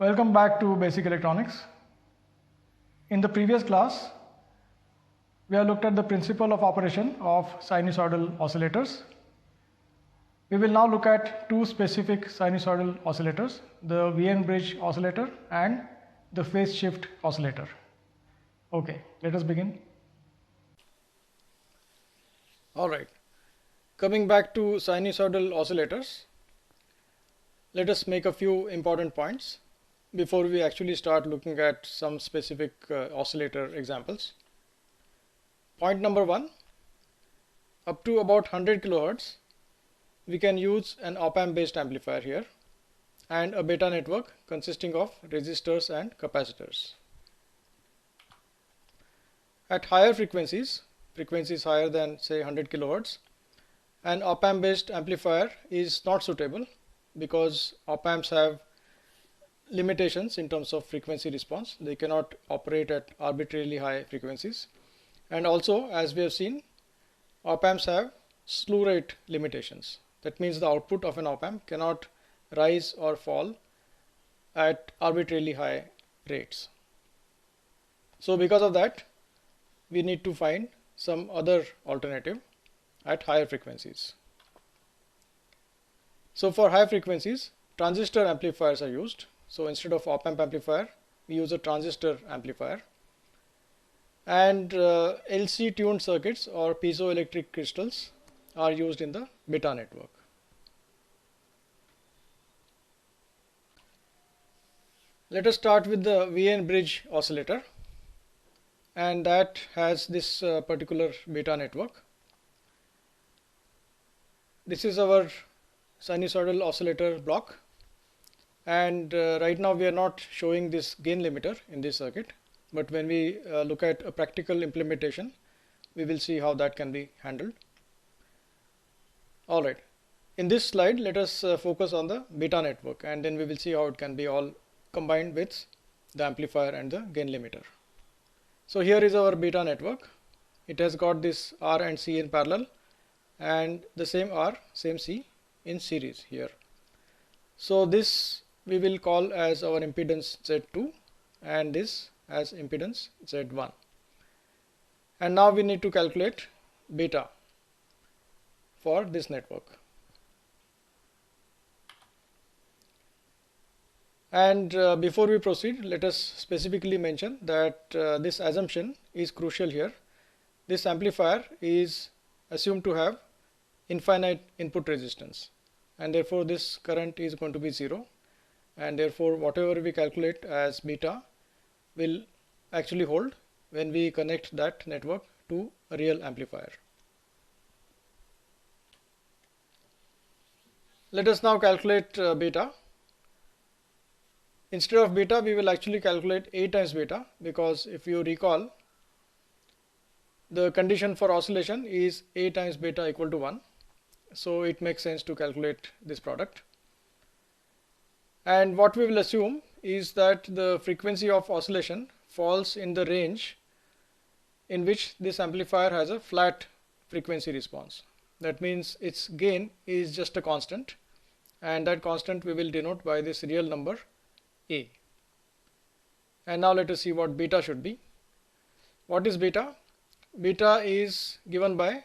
Welcome back to Basic Electronics. In the previous class, we have looked at the principle of operation of sinusoidal oscillators. We will now look at two specific sinusoidal oscillators, the Wein bridge oscillator and the phase shift oscillator. Okay, let us begin. Alright, coming back to sinusoidal oscillators, let us make a few important points before we actually start looking at some specific oscillator examples. Point number one, up to about 100 kilohertz, we can use an op-amp based amplifier here and a beta network consisting of resistors and capacitors. At higher frequencies higher than say 100 kilohertz, an op-amp based amplifier is not suitable because op-amps have limitations in terms of frequency response. They cannot operate at arbitrarily high frequencies, and also, as we have seen, op-amps have slew rate limitations. That means the output of an op-amp cannot rise or fall at arbitrarily high rates. So because of that, we need to find some other alternative at higher frequencies. So for high frequencies, transistor amplifiers are used. So instead of op-amp amplifier, we use a transistor amplifier. And LC tuned circuits or piezoelectric crystals are used in the beta network. Let us start with the Wein bridge oscillator, and that has this particular beta network. This is our sinusoidal oscillator block, and right now we are not showing this gain limiter in this circuit, but when we look at a practical implementation, we will see how that can be handled. Alright, in this slide let us focus on the beta network, and then we will see how it can be all combined with the amplifier and the gain limiter. So here is our beta network. It has got this R and C in parallel and the same R, same C in series here. So this we will call as our impedance Z2 and this as impedance Z1. And now we need to calculate beta for this network. And before we proceed, let us specifically mention that this assumption is crucial here. This amplifier is assumed to have infinite input resistance, and therefore this current is going to be 0, and therefore whatever we calculate as beta will actually hold when we connect that network to a real amplifier. Let us now calculate beta. Instead of beta, we will actually calculate A times beta, because if you recall, the condition for oscillation is A times beta equal to 1. So it makes sense to calculate this product. And what we will assume is that the frequency of oscillation falls in the range in which this amplifier has a flat frequency response. That means its gain is just a constant, and that constant we will denote by this real number A. And now let us see what beta should be. What is beta? Beta is given by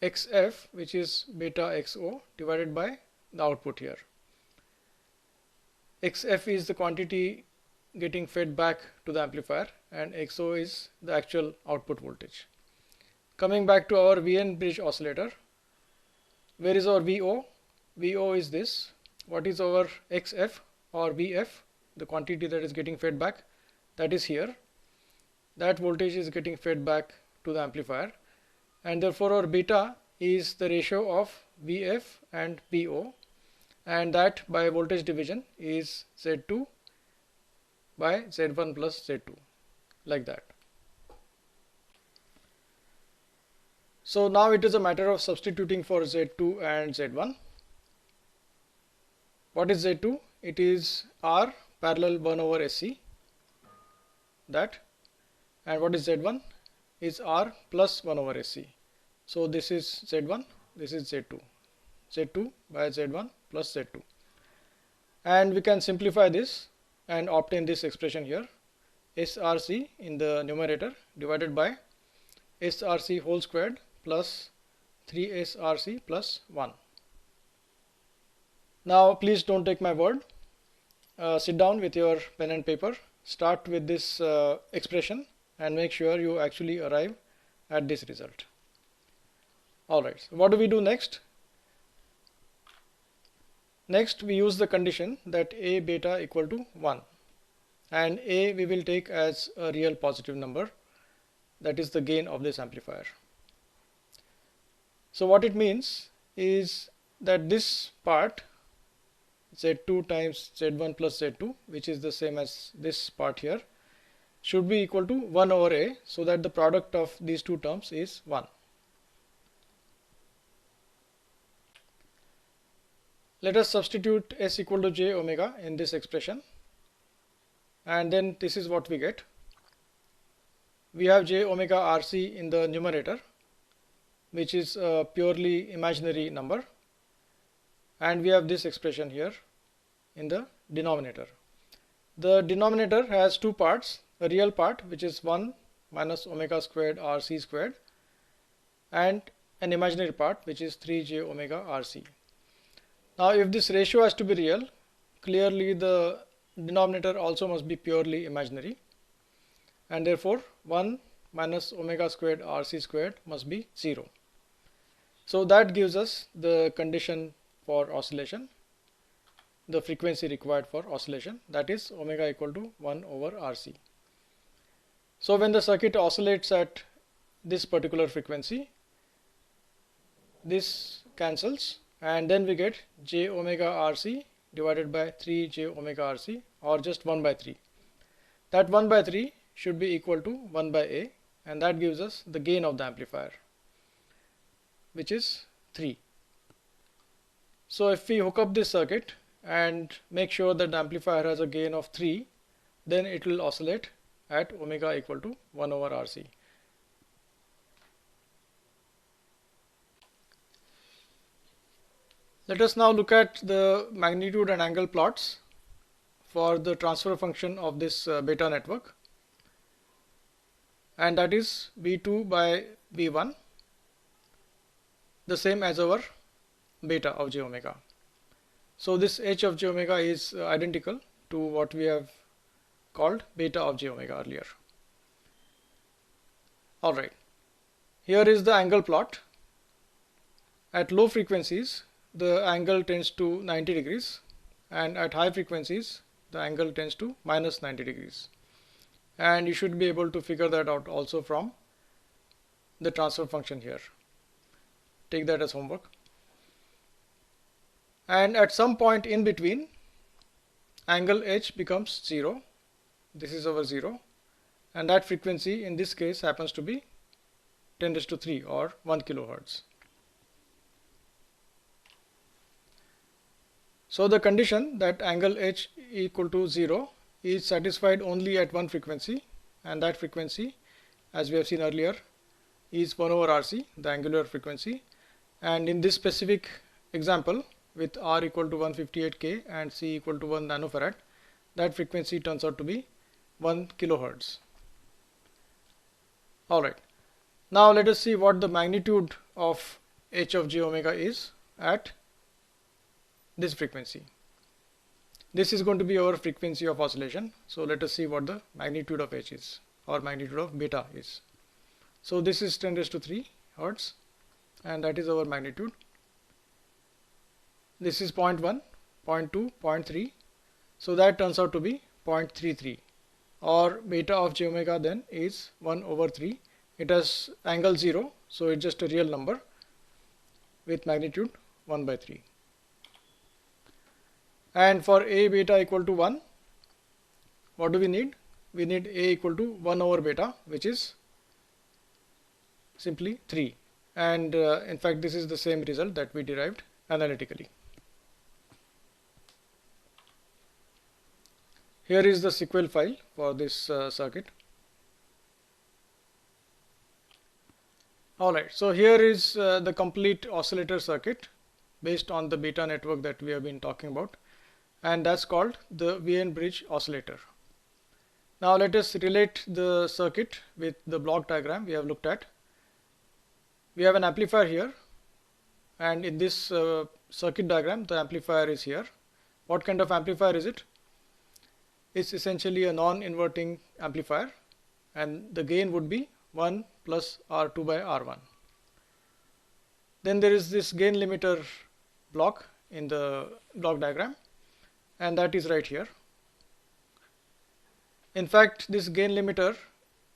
XF, which is beta XO, divided by the output here. XF is the quantity getting fed back to the amplifier, and XO is the actual output voltage. Coming back to our Wein bridge oscillator, where is our VO? VO is this. What is our XF or VF? The quantity that is getting fed back, that is here. That voltage is getting fed back to the amplifier, and therefore our beta is the ratio of VF and VO, and that by voltage division is Z2 by Z1 plus Z2, like that. So now it is a matter of substituting for Z2 and Z1. What is Z2? It is R parallel 1 over SC, that, and what is Z1? Is R plus 1 over SC. So this is Z1, this is Z2. Z2 by Z1 plus Z2. And we can simplify this and obtain this expression here, SRC in the numerator divided by SRC whole squared plus 3SRC plus 1. Now please don't take my word. Sit down with your pen and paper, start with this expression and make sure you actually arrive at this result. Alright, so what do we do next? Next we use the condition that A beta equal to 1, and A we will take as a real positive number, that is the gain of this amplifier. So what it means is that this part Z2 times Z1 plus Z2, which is the same as this part here, should be equal to 1 over A, so that the product of these two terms is 1. Let us substitute S equal to J omega in this expression, and then this is what we get. We have J omega RC in the numerator, which is a purely imaginary number, and we have this expression here in the denominator. The denominator has two parts, a real part which is 1 minus omega squared RC squared, and an imaginary part which is 3J omega RC. Now if this ratio has to be real, clearly the denominator also must be purely imaginary, and therefore 1 minus omega squared RC squared must be 0. So that gives us the condition for oscillation, the frequency required for oscillation, that is omega equal to 1 over RC. So when the circuit oscillates at this particular frequency, this cancels, and then we get J omega RC divided by 3 J omega RC, or just 1 by 3. That 1 by 3 should be equal to 1 by A, and that gives us the gain of the amplifier, which is 3. So if we hook up this circuit and make sure that the amplifier has a gain of 3, then it will oscillate at omega equal to 1 over RC. Let us now look at the magnitude and angle plots for the transfer function of this beta network, and that is V2 by V1, the same as our beta of j omega. So this h of j omega is identical to what we have called beta of j omega earlier. Alright, here is the angle plot. At low frequencies the angle tends to 90 degrees, and at high frequencies the angle tends to minus 90 degrees, and you should be able to figure that out also from the transfer function here. Take that as homework. And at some point in between, angle h becomes 0. This is our 0, and that frequency in this case happens to be 10 raised to 3 or 1 kilohertz. So the condition that angle h equal to 0 is satisfied only at one frequency, and that frequency, as we have seen earlier, is 1 over RC, the angular frequency. And in this specific example, with R equal to 158K and C equal to 1 nanofarad, that frequency turns out to be 1 kilohertz. Alright, now let us see what the magnitude of h of j omega is at this frequency. This is going to be our frequency of oscillation. So let us see what the magnitude of h is, or magnitude of beta is. So this is 10 raised to 3 hertz, and that is our magnitude. This is 0.1, 0.2, 0.3. So that turns out to be 0.33, or beta of j omega then is 1 over 3. It has angle 0, so it's just a real number with magnitude 1 by 3. And for A beta equal to 1, what do we need? We need A equal to 1 over beta, which is simply 3. And in fact, this is the same result that we derived analytically. Here is the SQL file for this circuit. Alright, so here is the complete oscillator circuit based on the beta network that we have been talking about. and that's called the Wein bridge oscillator. Now let us relate the circuit with the block diagram we have looked at. We have an amplifier here, and in this circuit diagram the amplifier is here. What kind of amplifier is it? It's essentially a non-inverting amplifier, and the gain would be 1 plus R2 by R1. Then there is this gain limiter block in the block diagram, and that is right here. In fact, this gain limiter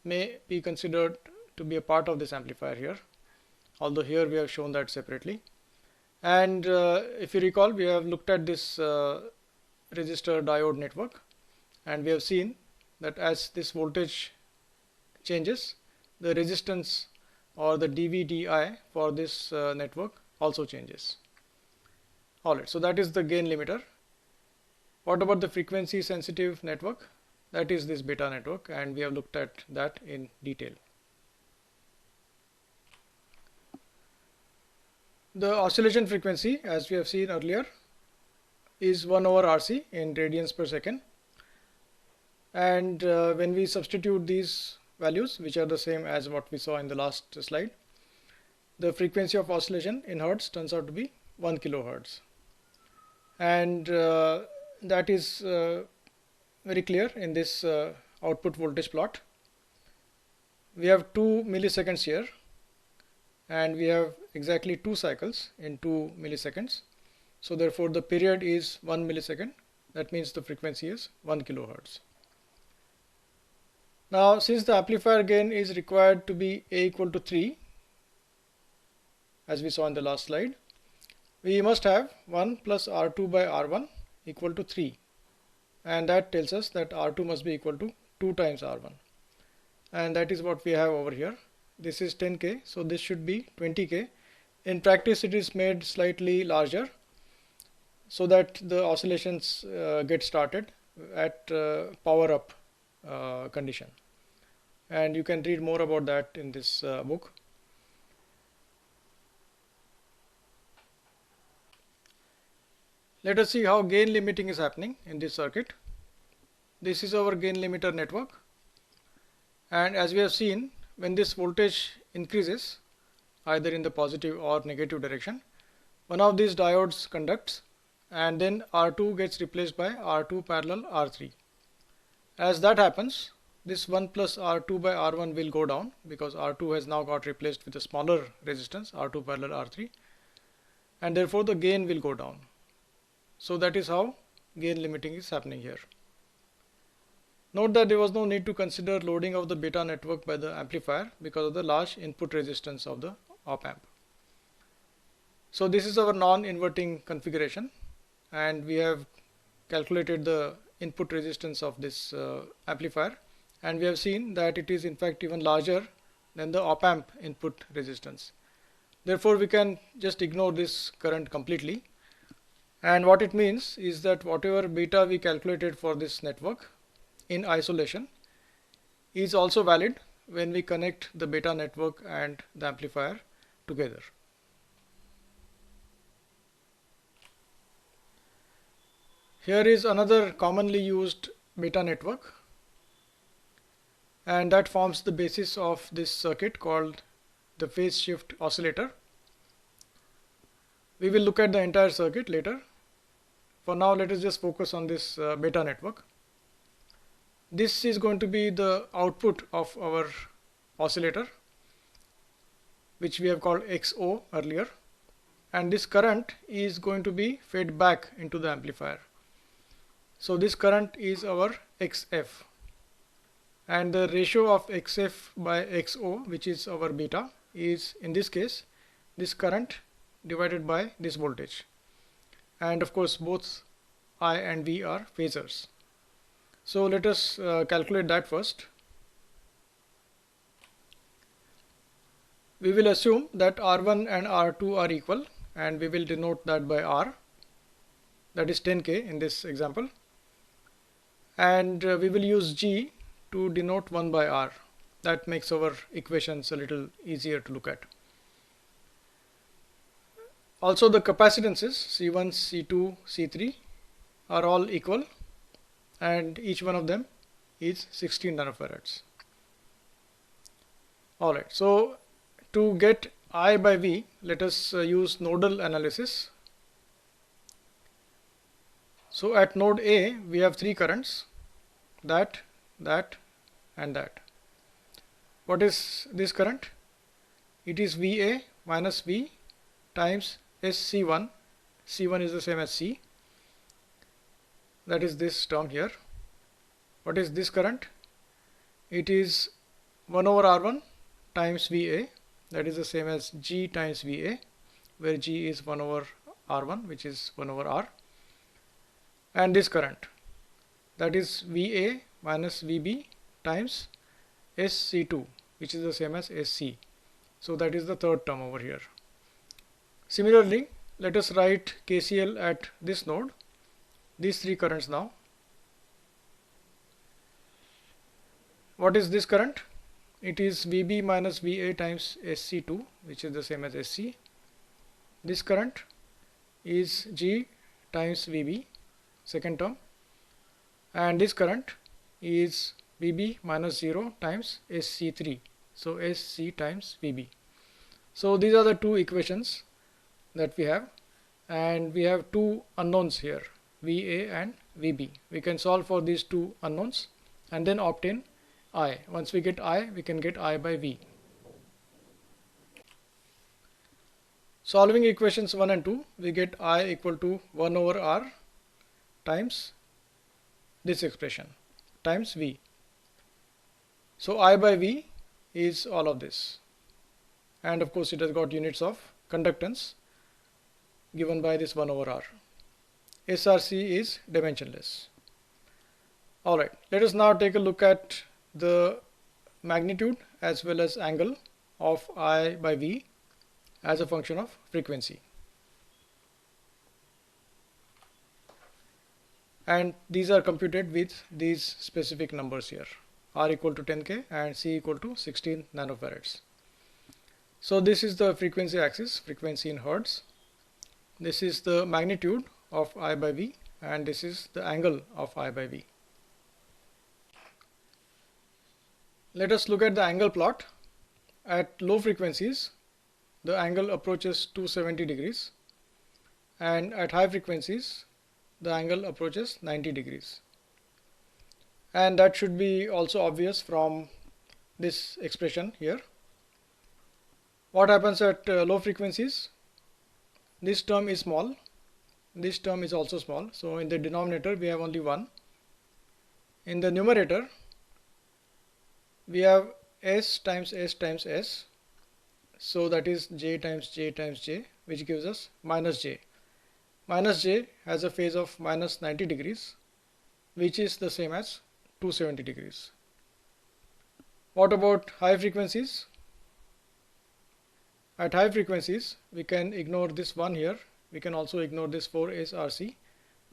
may be considered to be a part of this amplifier here, although here we have shown that separately. And if you recall, we have looked at this resistor diode network, and we have seen that as this voltage changes, the resistance or the dVdi for this network also changes. Alright, so that is the gain limiter. What about the frequency sensitive network? That is this beta network, and we have looked at that in detail. The oscillation frequency, as we have seen earlier, is 1 over RC in radians per second. And when we substitute these values, which are the same as what we saw in the last slide, the frequency of oscillation in hertz turns out to be 1 kilohertz. And that is very clear in this output voltage plot. We have 2 milliseconds here, and we have exactly 2 cycles in 2 milliseconds. So therefore the period is 1 millisecond. That means the frequency is 1 kilohertz. Now, since the amplifier gain is required to be A equal to 3, as we saw in the last slide, we must have 1 plus R2 by R1 equal to 3. And that tells us that R2 must be equal to 2 times R1. And that is what we have over here. This is 10K, so this should be 20K. In practice, it is made slightly larger so that the oscillations get started at power up condition. And you can read more about that in this book. Let us see how gain limiting is happening in this circuit. This is our gain limiter network, and as we have seen, when this voltage increases either in the positive or negative direction, one of these diodes conducts, and then R2 gets replaced by R2 parallel R3. As that happens, this 1 plus R2 by R1 will go down because R2 has now got replaced with a smaller resistance, R2 parallel R3, and therefore the gain will go down. So that is how gain limiting is happening here. Note that there was no need to consider loading of the beta network by the amplifier because of the large input resistance of the op-amp. So this is our non-inverting configuration, and we have calculated the input resistance of this amplifier, and we have seen that it is in fact even larger than the op-amp input resistance. Therefore we can just ignore this current completely, and what it means is that whatever beta we calculated for this network in isolation is also valid when we connect the beta network and the amplifier together. Here is another commonly used beta network, and that forms the basis of this circuit called the phase shift oscillator. We will look at the entire circuit later. For now, let us just focus on this beta network. This is going to be the output of our oscillator, which we have called XO earlier, and this current is going to be fed back into the amplifier. So this current is our XF, and the ratio of XF by XO, which is our beta, is in this case this current divided by this voltage, and of course both I and V are phasors. So let us calculate that first. We will assume that R1 and R2 are equal, and we will denote that by R, that is 10K in this example, and we will use G to denote 1 by R. That makes our equations a little easier to look at. Also the capacitances C1, C2, C3 are all equal and each one of them is 16 nanofarads. Alright, so to get I by V, let us use nodal analysis. So at node A we have three currents, that, and that. What is this current? It is VA minus V times SC1. C1 is the same as C. That is this term here. What is this current? It is 1 over R1 times VA. That is the same as G times VA, where G is 1 over R1, which is 1 over R. And this current, that is VA minus VB times SC2, which is the same as SC. So that is the third term over here. Similarly, let us write KCL at this node, these three currents now. What is this current? It is VB minus VA times SC2, which is the same as SC. This current is G times VB, second term, and this current is VB minus 0 times SC3, so SC times VB. So these are the two equations that we have, and we have two unknowns here, VA and VB. We can solve for these two unknowns and then obtain I. Once we get I, we can get I by V. Solving equations 1 and 2, we get I equal to 1 over R times this expression times V. So I by V is all of this, and of course it has got units of conductance given by this 1 over R. SRC is dimensionless. Alright, let us now take a look at the magnitude as well as angle of I by V as a function of frequency. And these are computed with these specific numbers here, R equal to 10K and C equal to 16 nanofarads. So this is the frequency axis, frequency in Hertz. This is the magnitude of I by V, and this is the angle of I by V. Let us look at the angle plot. At low frequencies, the angle approaches 270 degrees, and at high frequencies, the angle approaches 90 degrees. And that should be also obvious from this expression here. What happens at low frequencies? This term is small, this term is also small, so in the denominator we have only 1. In the numerator we have S times S times S, so that is J times J times J, which gives us minus J. Minus J has a phase of minus 90 degrees, which is the same as 270 degrees. What about high frequencies? At high frequencies, we can ignore this 1 here, we can also ignore this 4SRC,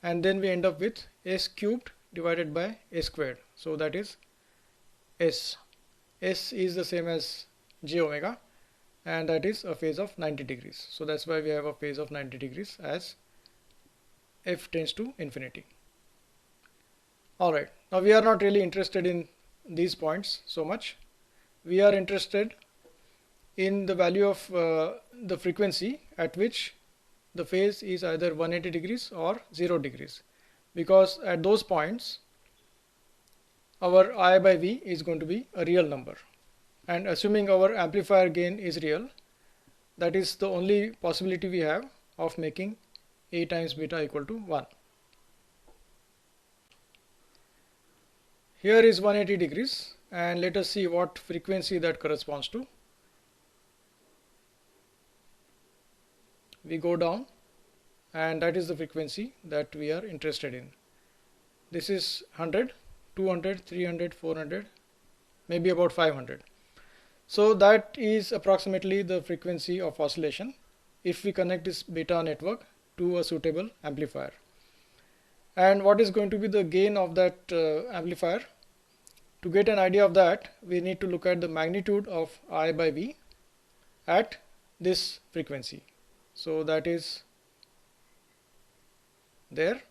and then we end up with S cubed divided by S squared, so that is S. S is the same as J omega, and that is a phase of 90 degrees. So that's why we have a phase of 90 degrees as f tends to infinity. Alright, now we are not really interested in these points so much. We are interested in the value of the frequency at which the phase is either 180 degrees or 0 degrees, because at those points our I by V is going to be a real number, and assuming our amplifier gain is real, that is the only possibility we have of making A times beta equal to 1. Here is 180 degrees, and let us see what frequency that corresponds to. We go down, and that is the frequency that we are interested in. This is 100, 200, 300, 400, maybe about 500. So that is approximately the frequency of oscillation if we connect this beta network to a suitable amplifier. And what is going to be the gain of that amplifier? To get an idea of that, we need to look at the magnitude of I by V at this frequency. So that is there,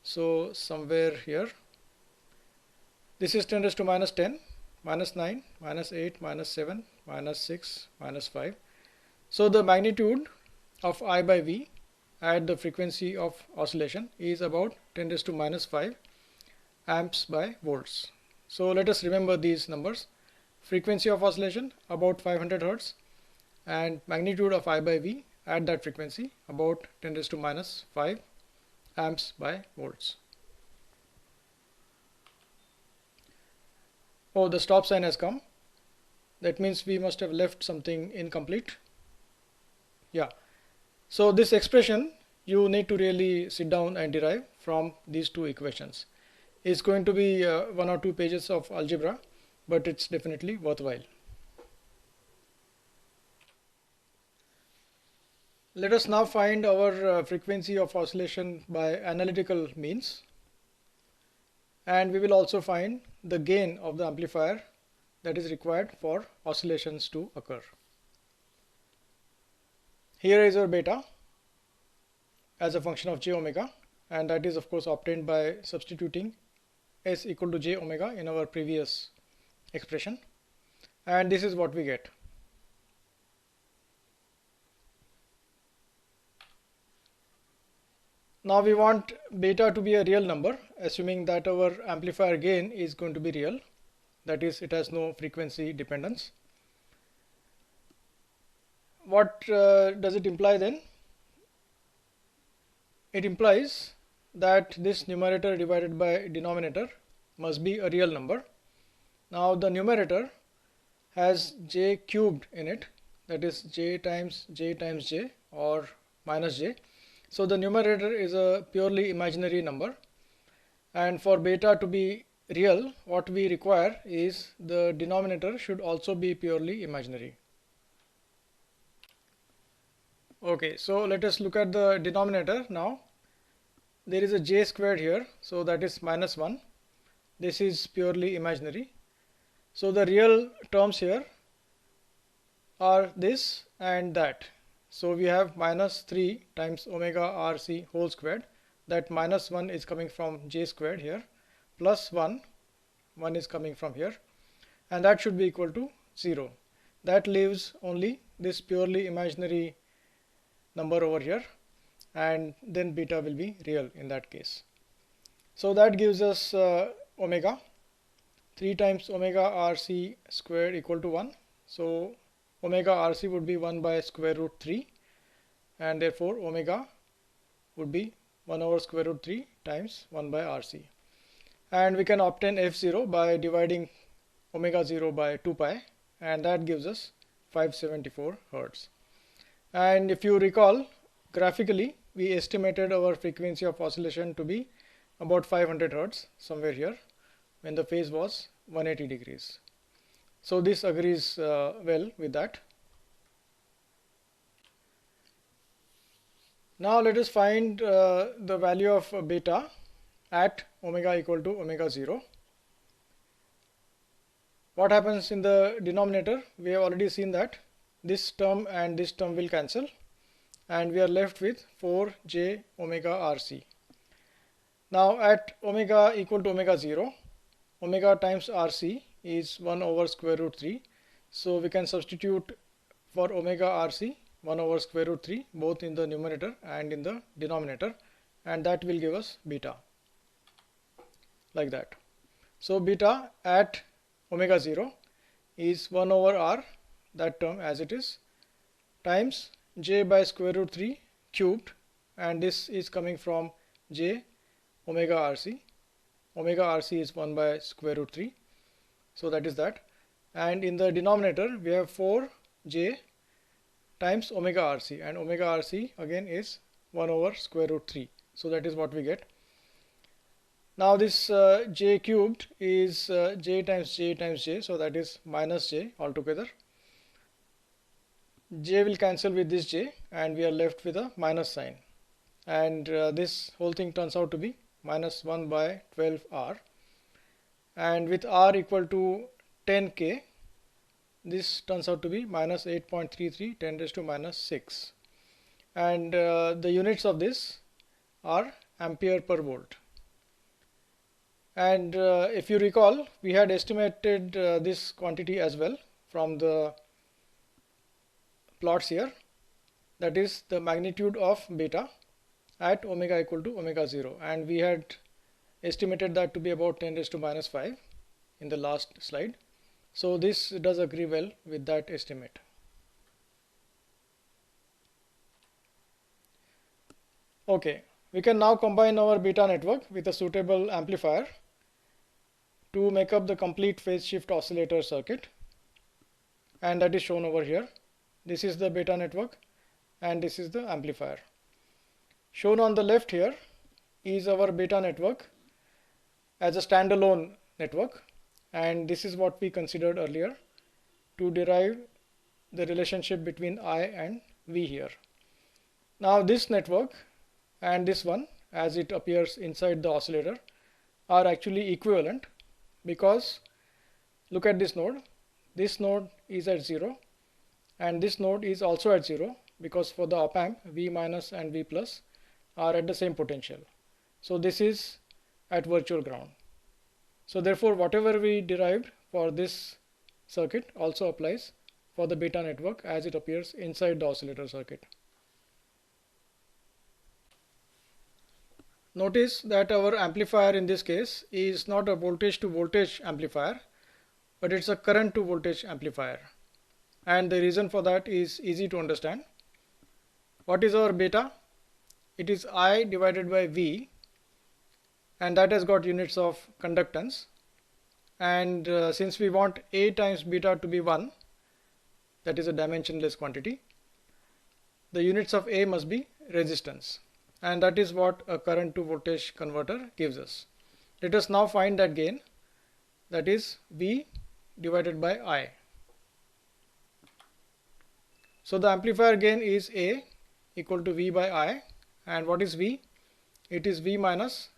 So somewhere here, this is 10 raised to minus 10, minus 9, minus 8, minus 7, minus 6, minus 5. So the magnitude of I by V at the frequency of oscillation is about 10 raised to minus 5 amps by volts. So let us remember these numbers. Frequency of oscillation about 500 Hertz and magnitude of I by V at that frequency about 10 raised to minus 5 amps by volts. Oh, the stop sign has come. That means we must have left something incomplete. Yeah. So this expression you need to really sit down and derive from these two equations. It's going to be 1 or 2 pages of algebra, but it's definitely worthwhile. Let us now find our frequency of oscillation by analytical means, and we will also find the gain of the amplifier that is required for oscillations to occur. Here is our beta as a function of j omega, and that is of course obtained by substituting s equal to j omega in our previous expression, and this is what we get. Now we want beta to be a real number, assuming that our amplifier gain is going to be real, that is, it has no frequency dependence. What does it imply then? It implies that this numerator divided by denominator must be a real number. Now the numerator has j cubed in it, that is j times j or minus j. So the numerator is a purely imaginary number, and for beta to be real, what we require is the denominator should also be purely imaginary. Okay, so let us look at the denominator now. There is a j squared here, so that is minus 1. This is purely imaginary. So the real terms here are this and that. So we have minus 3 times omega RC whole squared. That minus 1 is coming from j squared here, plus 1 is coming from here, and that should be equal to 0. That leaves only this purely imaginary number over here, and then beta will be real in that case. So that gives us omega 3 times omega RC squared equal to 1. So omega RC would be 1 by square root 3, and therefore omega would be 1 over square root 3 times 1 by RC. And we can obtain F0 by dividing omega 0 by 2 pi, and that gives us 574 Hertz. And if you recall, graphically we estimated our frequency of oscillation to be about 500 Hertz somewhere here when the phase was 180 degrees. So this agrees well with that. Now let us find the value of beta at omega equal to omega 0. What happens in the denominator? We have already seen that this term and this term will cancel, and we are left with 4j omega RC. Now at omega equal to omega 0, omega times RC is 1 over square root 3. So we can substitute for omega RC 1 over square root 3 both in the numerator and in the denominator, and that will give us beta like that. So beta at omega 0 is 1 over r, that term as it is, times j by square root 3 cubed, and this is coming from j omega RC. Omega RC is 1 by square root 3, so that is that. And in the denominator we have 4j times omega RC, and omega RC again is 1 over square root 3, so that is what we get. Now this j cubed is j times j, so that is minus j altogether. J will cancel with this j, and we are left with a minus sign, and this whole thing turns out to be minus 1 by 12r, and with r equal to 10k, this turns out to be minus 8.33 10 raised to minus 6, and the units of this are ampere per volt. And if you recall, we had estimated this quantity as well from the plots here, that is the magnitude of beta at omega equal to omega 0, and we had estimated that to be about 10 raised to minus 5 in the last slide. So this does agree well with that estimate. Okay, we can now combine our beta network with a suitable amplifier to make up the complete phase shift oscillator circuit, and that is shown over here. This is the beta network and this is the amplifier. Shown on the left here is our beta network as a standalone network, and this is what we considered earlier to derive the relationship between I and V here. Now this network and this one, as it appears inside the oscillator, are actually equivalent, because look at this node is at 0 and this node is also at 0, because for the op amp V minus and V plus are at the same potential. So this is at virtual ground. So therefore whatever we derived for this circuit also applies for the beta network as it appears inside the oscillator circuit. Notice that our amplifier in this case is not a voltage to voltage amplifier, but it's a current to voltage amplifier, and the reason for that is easy to understand. What is our beta? It is I divided by V, and that has got units of conductance, and since we want A times beta to be 1, that is a dimensionless quantity, the units of A must be resistance, and that is what a current to voltage converter gives us. Let us now find that gain, that is V divided by I. So the amplifier gain is A equal to V by I, and what is V? It is V minus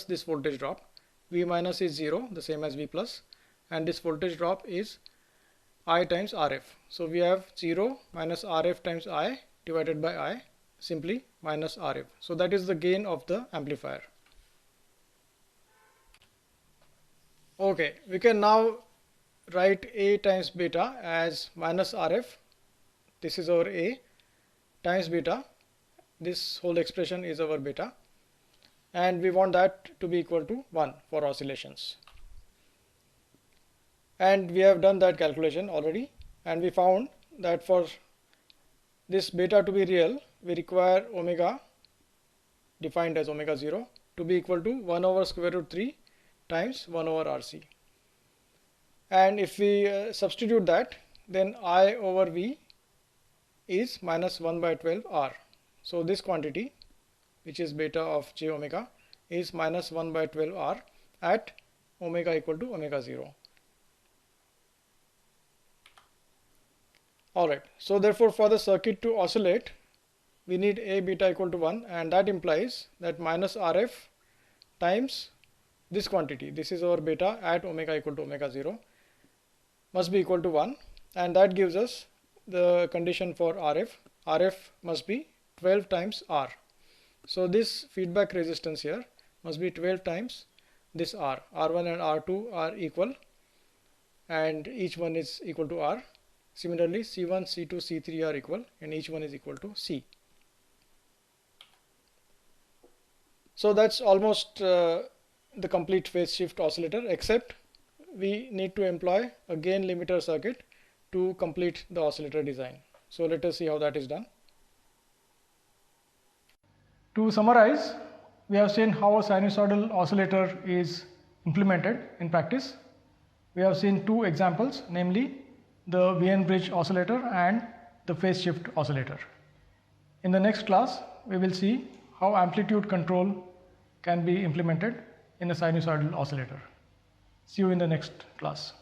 this voltage drop. V minus is 0, the same as V plus, and this voltage drop is I times RF. So we have 0 minus RF times I divided by I, simply minus RF. So that is the gain of the amplifier. Okay, we can now write A times beta as minus RF, this is our A, times beta, this whole expression is our beta, and we want that to be equal to 1 for oscillations. And we have done that calculation already, and we found that for this beta to be real, we require omega, defined as omega 0, to be equal to 1 over square root 3 times 1 over RC. And if we substitute that, then I over V is minus 1 by 12 R. So this quantity, which is beta of j omega, is minus 1 by 12 R at omega equal to omega 0. Alright, so therefore for the circuit to oscillate, we need A beta equal to 1, and that implies that minus RF times this quantity, this is our beta at omega equal to omega 0, must be equal to 1, and that gives us the condition for RF. RF must be 12 times R. So this feedback resistance here must be 12 times this R. R1 and R2 are equal, and each one is equal to R. Similarly, C1, C2, C3 are equal, and each one is equal to C. So that's almost the complete phase shift oscillator, except we need to employ a gain limiter circuit to complete the oscillator design. So let us see how that is done. To summarize, we have seen how a sinusoidal oscillator is implemented in practice. We have seen two examples, namely the Wein bridge oscillator and the phase shift oscillator. In the next class, we will see how amplitude control can be implemented in a sinusoidal oscillator. See you in the next class.